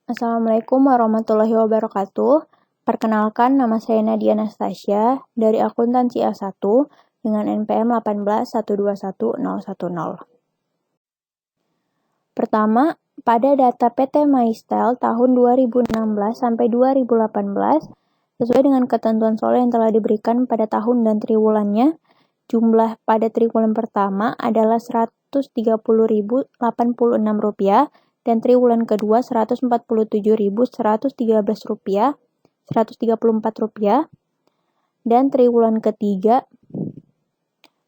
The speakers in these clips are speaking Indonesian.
Assalamualaikum warahmatullahi wabarakatuh. Perkenalkan, nama saya Nadia Anastasia dari Akuntansi A1 dengan NPM 181211010. Pertama, pada data PT MyStyle tahun 2016 sampai 2018, sesuai dengan ketentuan soal yang telah diberikan pada tahun dan triwulannya, jumlah pada triwulan pertama adalah Rp130.086 dan triwulan kedua Rp147.134 dan triwulan ketiga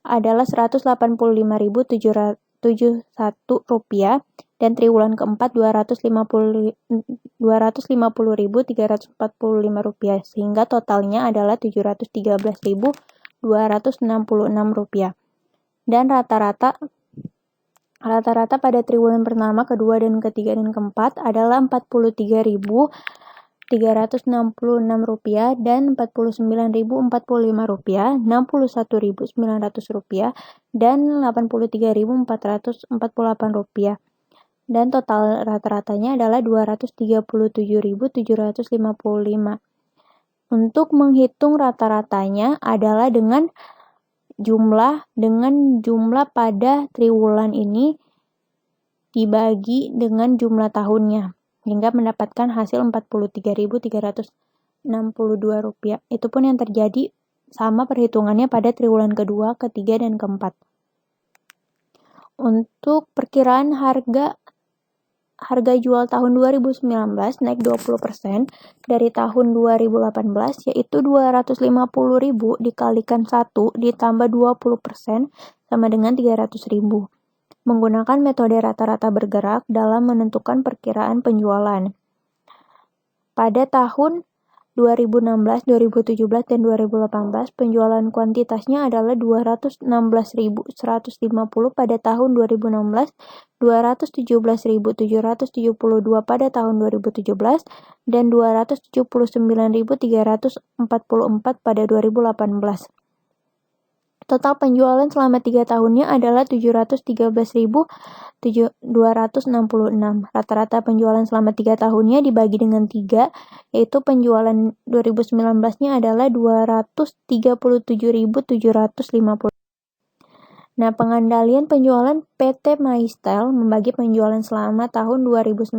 adalah Rp185.771 dan triwulan keempat Rp250.345 sehingga totalnya adalah Rp713.266 dan rata-rata pada triwulan pertama, kedua, dan ketiga, dan keempat adalah Rp43.366 dan Rp49.045, Rp61.900 dan Rp83.448 dan total rata-ratanya adalah Rp237.755. Untuk menghitung rata-ratanya adalah dengan jumlah pada triwulan ini dibagi dengan jumlah tahunnya hingga mendapatkan hasil Rp43.362. Itu pun yang terjadi sama perhitungannya pada triwulan kedua, ketiga, dan keempat. Untuk perkiraan harga jual tahun 2019 naik 20% dari tahun 2018, yaitu Rp250.000 dikalikan 1 ditambah 20% sama dengan Rp300.000. Menggunakan metode rata-rata bergerak dalam menentukan perkiraan penjualan. Pada tahun 2016, 2017, dan 2018, penjualan kuantitasnya adalah 216.150 pada tahun 2016, 217.772 pada tahun 2017, dan 279.344 pada 2018. Total penjualan selama 3 tahunnya adalah 713.266. Rata-rata penjualan selama 3 tahunnya dibagi dengan 3, yaitu penjualan 2019-nya adalah 237.750. Nah, pengandalian penjualan PT MyStyle membagi penjualan selama tahun 2019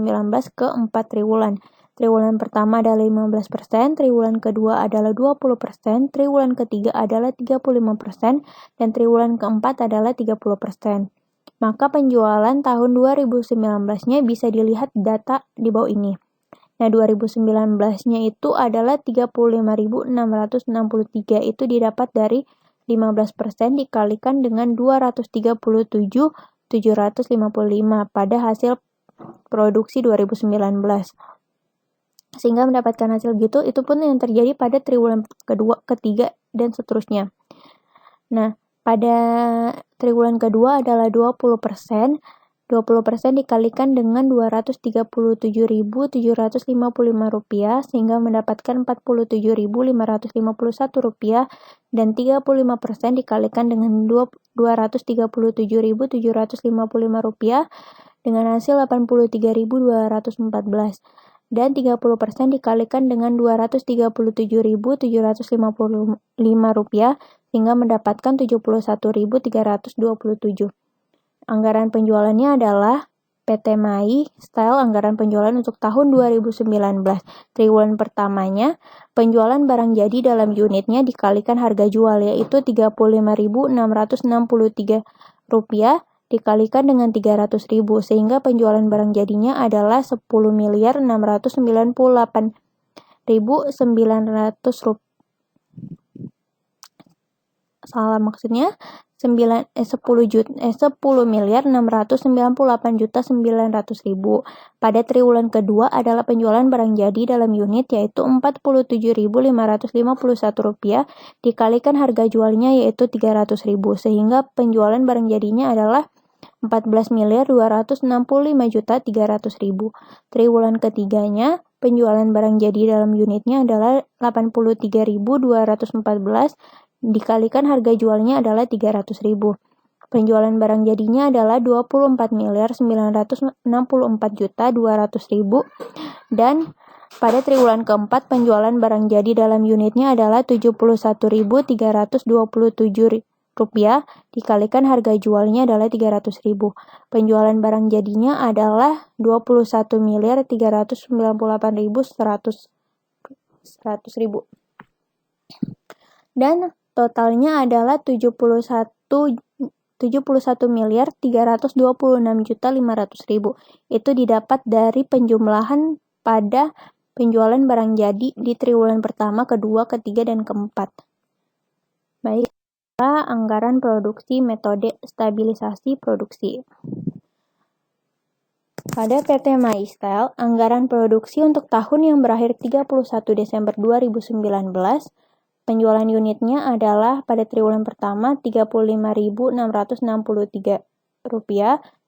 ke 4 triwulan. Triwulan pertama adalah 15%, triwulan kedua adalah 20%, triwulan ketiga adalah 35%, dan triwulan keempat adalah 30%. Maka penjualan tahun 2019-nya bisa dilihat data di bawah ini. Nah, 2019-nya itu adalah 35.663, itu didapat dari 15% dikalikan dengan 237.755 pada hasil produksi 2019. Sehingga mendapatkan hasil gitu, itu pun yang terjadi pada triwulan kedua, ketiga, dan seterusnya. Nah, pada triwulan kedua adalah 20%, 20% dikalikan dengan Rp237.755 sehingga mendapatkan Rp47.551 dan 35% dikalikan dengan Rp237.755 dengan hasil Rp83.214 dan 30% dikalikan dengan Rp237.755 sehingga mendapatkan Rp71.327. Anggaran penjualannya adalah PT MyStyle anggaran penjualan untuk tahun 2019. Triwulan pertamanya, penjualan barang jadi dalam unitnya dikalikan harga jual, yaitu Rp35.663 dikalikan dengan Rp300.000 sehingga penjualan barang jadinya adalah Rp10.698.900. Salah maksudnya 10.698.900.000. Pada triwulan kedua adalah penjualan barang jadi dalam unit yaitu Rp47.551 dikalikan harga jualnya yaitu Rp300.000 sehingga penjualan barang jadinya adalah Rp14.265.300.000. Triwulan ketiganya penjualan barang jadi dalam unitnya adalah Rp83.214 dikalikan harga jualnya adalah Rp300.000. Penjualan barang jadinya adalah Rp24.964.200.000 Dan pada triwulan keempat penjualan barang jadi dalam unitnya adalah Rp71.327 dikalikan harga jualnya adalah Rp300.000. Penjualan barang jadinya adalah Rp21.398.100. Dan totalnya adalah Rp71.326.500.000. Itu didapat dari penjumlahan pada penjualan barang jadi di triwulan pertama, kedua, ketiga, dan keempat. Baik, anggaran produksi, metode stabilisasi produksi. Pada PT MyStyle, anggaran produksi untuk tahun yang berakhir 31 Desember 2019, penjualan unitnya adalah pada triwulan pertama Rp35.663,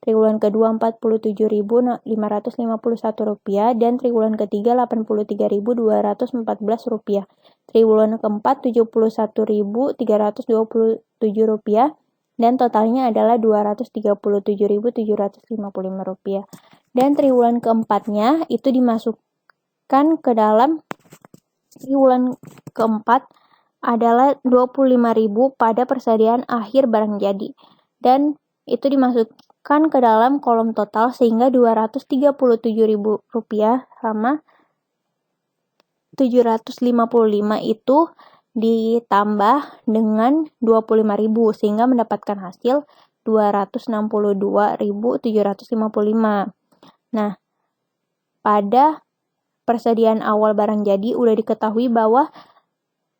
triwulan kedua Rp47.551, dan triwulan ketiga Rp83.214. Triwulan keempat Rp71.327, dan totalnya adalah Rp237.755. Dan triwulan keempatnya itu dimasukkan ke dalam triwulan keempat adalah Rp25.000 pada persediaan akhir barang jadi, dan itu dimasukkan ke dalam kolom total sehingga Rp237.000 sama Rp755 itu ditambah dengan Rp25.000 sehingga mendapatkan hasil Rp262.755. Nah, pada persediaan awal barang jadi udah diketahui bahwa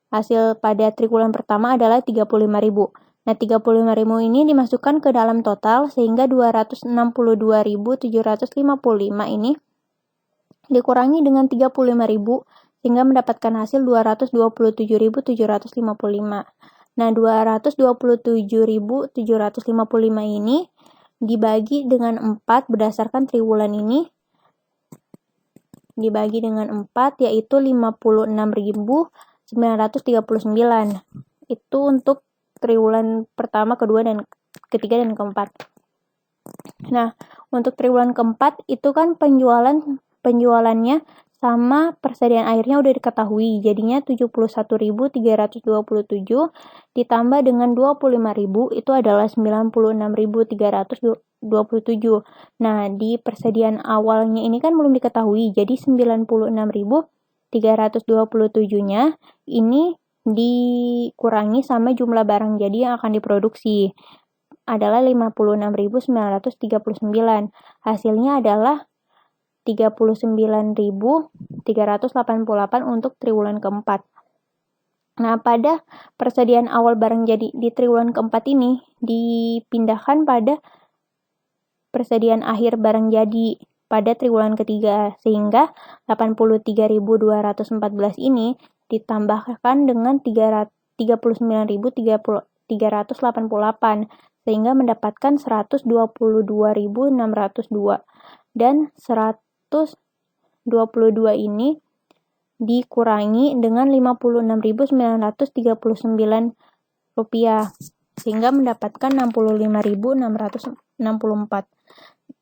hasil pada triwulan pertama adalah Rp35.000. Nah, Rp35.000 ini dimasukkan ke dalam total sehingga Rp262.755 ini dikurangi dengan Rp35.000 sehingga mendapatkan hasil Rp227.755. Nah, Rp227.755 ini dibagi dengan 4 berdasarkan triwulan ini. Dibagi dengan 4 yaitu 56.939. Itu untuk triwulan pertama, kedua, dan ketiga, dan keempat. Nah, untuk triwulan keempat itu kan penjualannya sama persediaan airnya udah diketahui, jadinya 71.327 ditambah dengan 25.000 itu adalah 96.327. Nah, di persediaan awalnya ini kan belum diketahui, jadi 96.327-nya ini dikurangi sama jumlah barang jadi yang akan diproduksi adalah 56.939. Hasilnya adalah 39.388 untuk triwulan keempat. Nah, pada persediaan awal barang jadi di triwulan keempat ini dipindahkan pada persediaan akhir barang jadi pada triwulan ketiga, sehingga 83.214 ini ditambahkan dengan 39.388 sehingga mendapatkan 122.602, dan 122 ini dikurangi dengan 56.939 rupiah sehingga mendapatkan 65.664.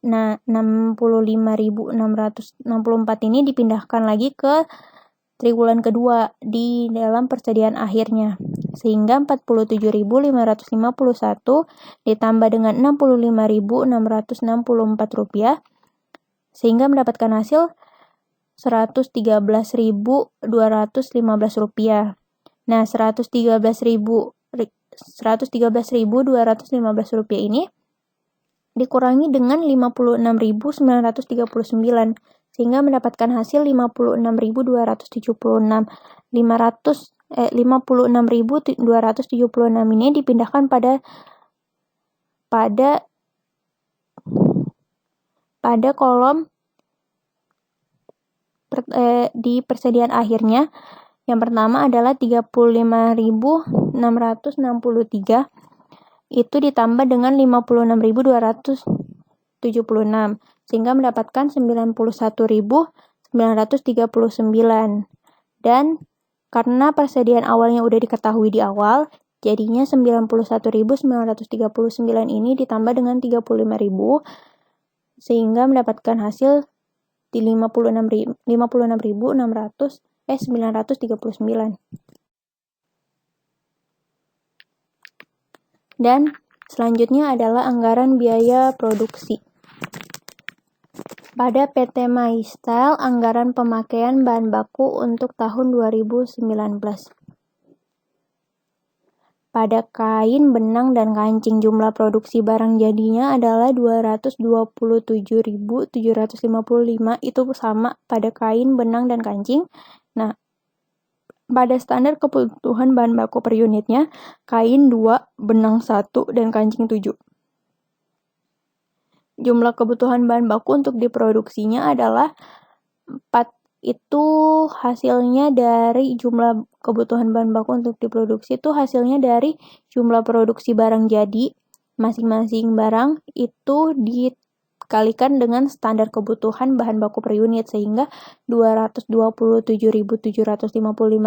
Nah, 65.664 ini dipindahkan lagi ke triwulan kedua di dalam persediaan akhirnya sehingga 47.551 ditambah dengan 65.664 rupiah sehingga mendapatkan hasil 113.215 rupiah. Nah, 113.215 rupiah ini dikurangi dengan 56.939 sehingga mendapatkan hasil 56.276. 56.276 ini dipindahkan pada kolom di persediaan akhirnya. Yang pertama adalah 35.663 itu ditambah dengan 56.276 sehingga mendapatkan 91.939. Dan karena persediaan awalnya udah diketahui di awal, jadinya 91.939 ini ditambah dengan 35.000 sehingga mendapatkan hasil di 56.939. Dan selanjutnya adalah anggaran biaya produksi. Pada PT MyStyle, anggaran pemakaian bahan baku untuk tahun 2019. Pada kain, benang, dan kancing, jumlah produksi barang jadinya adalah 227.755. Itu sama pada kain, benang, dan kancing. Nah, pada standar kebutuhan bahan baku per unitnya, kain 2, benang 1, dan kancing 7. Jumlah kebutuhan bahan baku untuk diproduksinya adalah 4. Itu hasilnya dari jumlah kebutuhan bahan baku untuk diproduksi itu hasilnya dari jumlah produksi barang jadi masing-masing barang itu dikalikan dengan standar kebutuhan bahan baku per unit, sehingga 227.755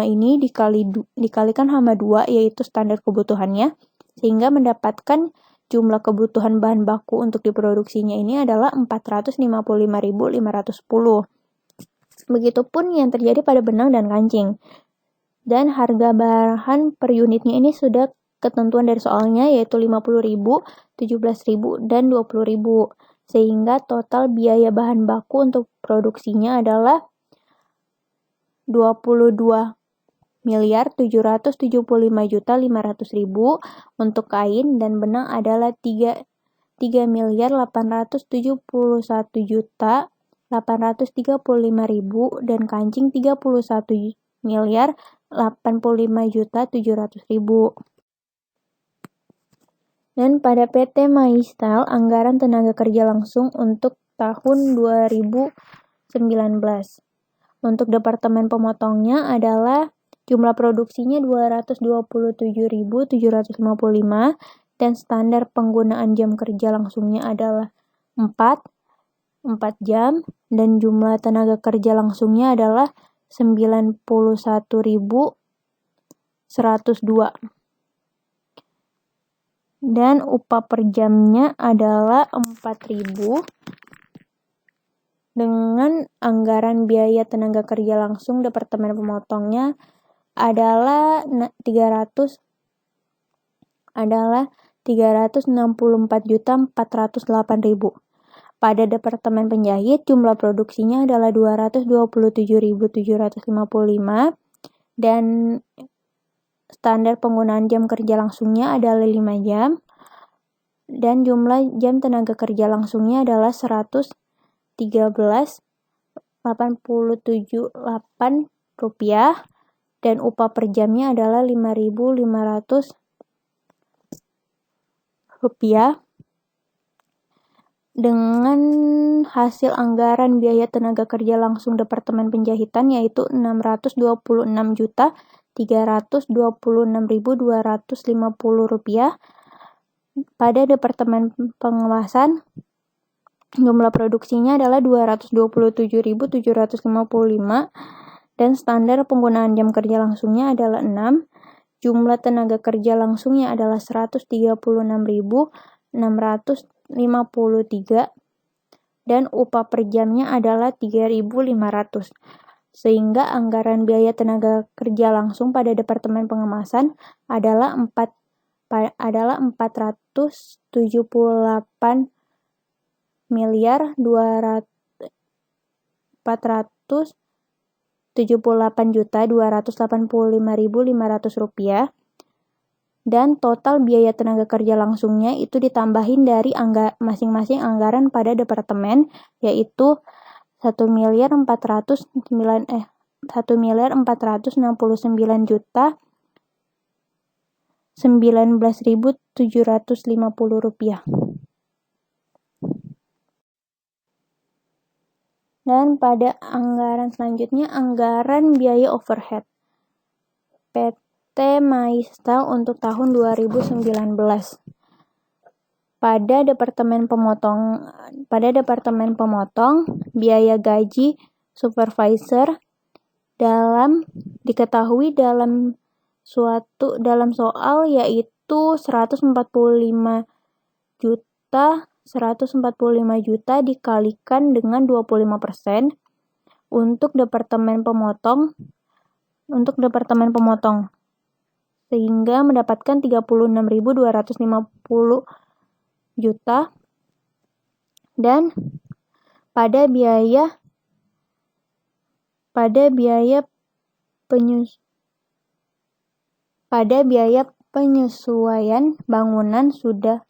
ini dikalikan sama 2, yaitu standar kebutuhannya, sehingga mendapatkan jumlah kebutuhan bahan baku untuk diproduksinya ini adalah 455.510. Begitupun yang terjadi pada benang dan kancing. Dan harga bahan per unitnya ini sudah ketentuan dari soalnya, yaitu 50.000, 17.000, dan 20.000. Sehingga total biaya bahan baku untuk produksinya adalah 22.775.500.000 untuk kain, dan benang adalah 3.871.835.000 dan kancing 31.085.700.000. Dan pada PT MyStyle, anggaran tenaga kerja langsung untuk tahun 2019. Untuk departemen pemotongnya adalah jumlah produksinya 227.755 dan standar penggunaan jam kerja langsungnya adalah 4 jam, dan jumlah tenaga kerja langsungnya adalah 91.102. Dan upah per jamnya adalah 4.000. Dengan anggaran biaya tenaga kerja langsung departemen pemotongnya adalah 364.408.000. Pada departemen penjahit, jumlah produksinya adalah 227.755 dan standar penggunaan jam kerja langsungnya adalah 5 jam dan jumlah jam tenaga kerja langsungnya adalah 113.878 rupiah dan upah per jamnya adalah 5.500 rupiah. Dengan hasil anggaran biaya tenaga kerja langsung departemen penjahitan yaitu 626.326.250 rupiah. Pada departemen pengemasan jumlah produksinya adalah 227.755 dan standar penggunaan jam kerja langsungnya adalah 6. Jumlah tenaga kerja langsungnya adalah 136.653 dan upah per jamnya adalah 3.500. Sehingga anggaran biaya tenaga kerja langsung pada departemen pengemasan adalah 478.285.500 rupiah. Dan total biaya tenaga kerja langsungnya itu ditambahin dari masing-masing anggaran pada departemen, yaitu 1.469.19.750 rupiah. Dan pada anggaran selanjutnya, anggaran biaya overhead PT MyStyle untuk tahun 2019. Pada departemen pemotong, biaya gaji supervisor diketahui dalam soal yaitu 145.100.000 145 juta dikalikan dengan 25% untuk departemen pemotong sehingga mendapatkan 36.250 juta. Dan pada biaya penyesuaian bangunan sudah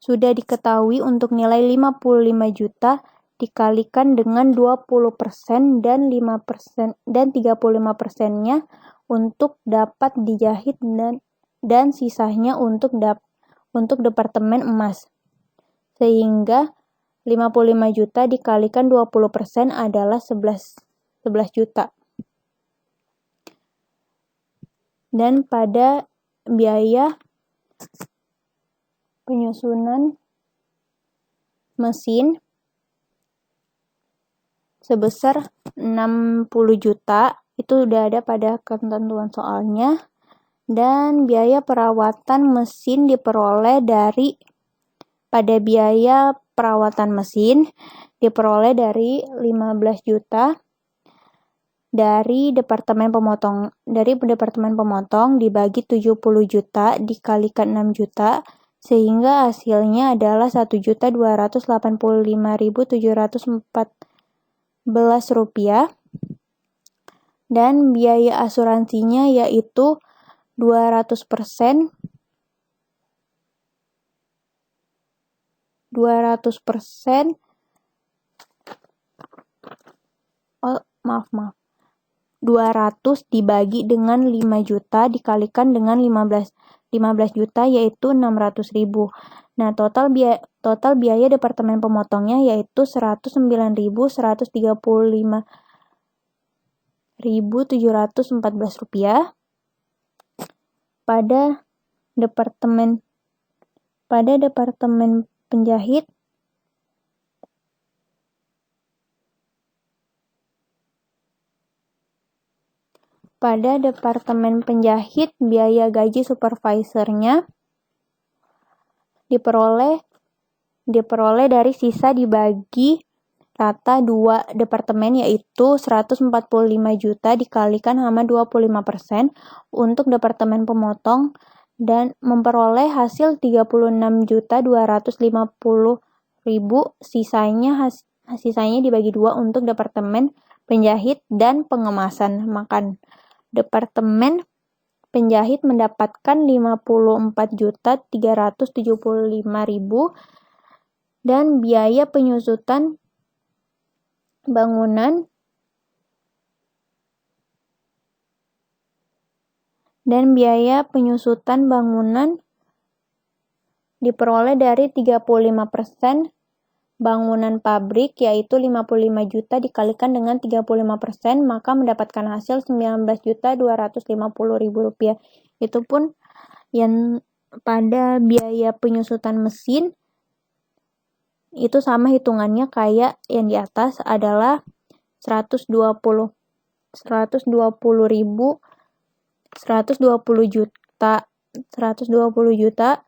diketahui untuk nilai 55 juta dikalikan dengan 20% dan 35%-nya untuk dapat dijahit dan sisanya untuk departemen emas. Sehingga 55 juta dikalikan 20% adalah 11 juta. Dan pada biaya penyusunan mesin sebesar 60 juta, itu udah ada pada ketentuan soalnya. Dan biaya perawatan mesin pada biaya perawatan mesin diperoleh dari 15 juta dari departemen pemotong dibagi 70 juta dikalikan 6 juta sehingga hasilnya adalah 1.285.714 rupiah. Dan biaya asuransinya yaitu 200%. Oh, maaf. 200 dibagi dengan 5 juta dikalikan dengan 15 juta yaitu 600.000. Nah, total biaya departemen pemotongnya yaitu 109.135.714 rupiah. Pada departemen penjahit biaya gaji supervisornya diperoleh dari sisa dibagi rata 2 departemen yaitu 145 juta dikalikan sama 25% untuk departemen pemotong dan memperoleh hasil 36.250.000. Sisanya dibagi 2 untuk departemen penjahit dan pengemasan. Makan departemen penjahit mendapatkan 54.375.000 dan biaya penyusutan bangunan diperoleh dari 35% bangunan pabrik yaitu 55 juta dikalikan dengan 35% maka mendapatkan hasil 19.250.000 rupiah. Itu pun yang pada biaya penyusutan mesin itu sama hitungannya kayak yang di atas adalah 120 juta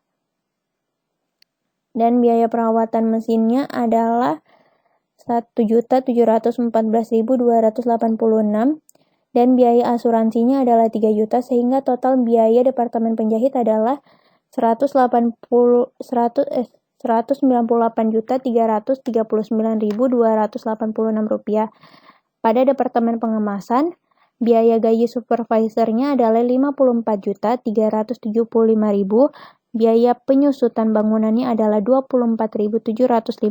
dan biaya perawatan mesinnya adalah 1.714.286 dan biaya asuransinya adalah 3 juta sehingga total biaya departemen penjahit adalah 198.339.286 rupiah. Pada departemen pengemasan, biaya gaji supervisornya adalah 54.375.000, biaya penyusutan bangunannya adalah 24.750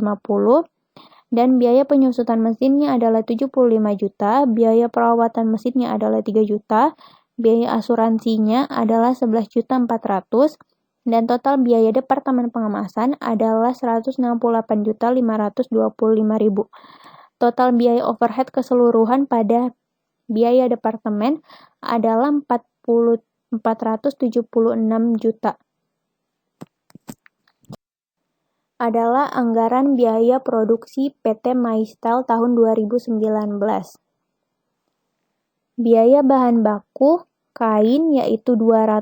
dan biaya penyusutan mesinnya adalah 75 juta, biaya perawatan mesinnya adalah 3 juta, biaya asuransinya adalah 11.400 dan total biaya departemen pengemasan adalah 168.525.000. Total biaya overhead keseluruhan pada biaya departemen adalah 476 juta. Adalah anggaran biaya produksi PT MyStyle tahun 2019. Biaya bahan baku kain yaitu 20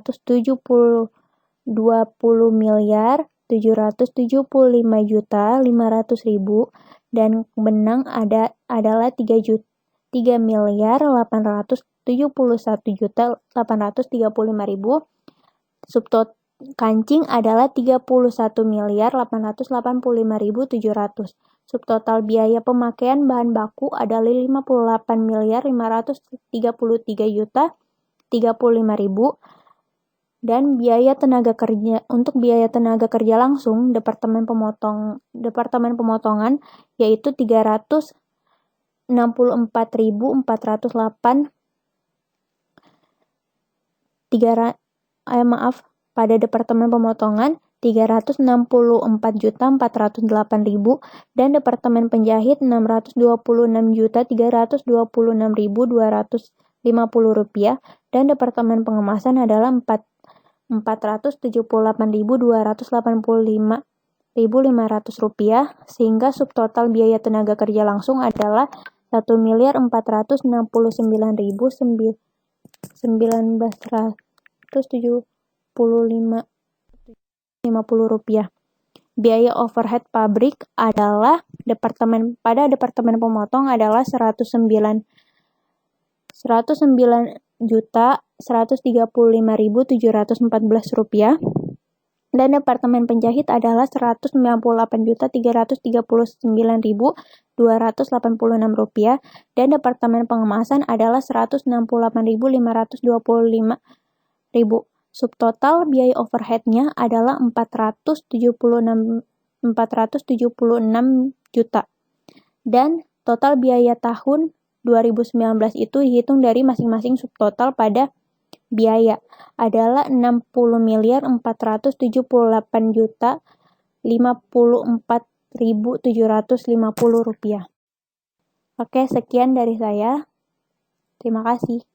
miliar, 775.500.000 dan benang adalah 3.871.835.000. Kancing adalah 31.885.700. Subtotal biaya pemakaian bahan baku adalah 58.533.035.000 dan biaya tenaga kerja untuk biaya tenaga kerja langsung departemen pemotongan yaitu 364.408 pada departemen pemotongan 364.408.000 dan departemen penjahit 626.326.250 rupiah dan departemen pengemasan adalah 478.285.500 rupiah sehingga subtotal biaya tenaga kerja langsung adalah 1.469.950 rupiah. Biaya overhead pabrik adalah pada departemen pemotong adalah 109.135.714 rupiah dan departemen penjahit adalah 198.339.286 rupiah dan departemen pengemasan adalah 168.525.000. Subtotal biaya overhead-nya adalah 476 juta. Dan total biaya tahun 2019 itu dihitung dari masing-masing subtotal pada biaya adalah 60.478.054.750 rupiah. Oke, sekian dari saya. Terima kasih.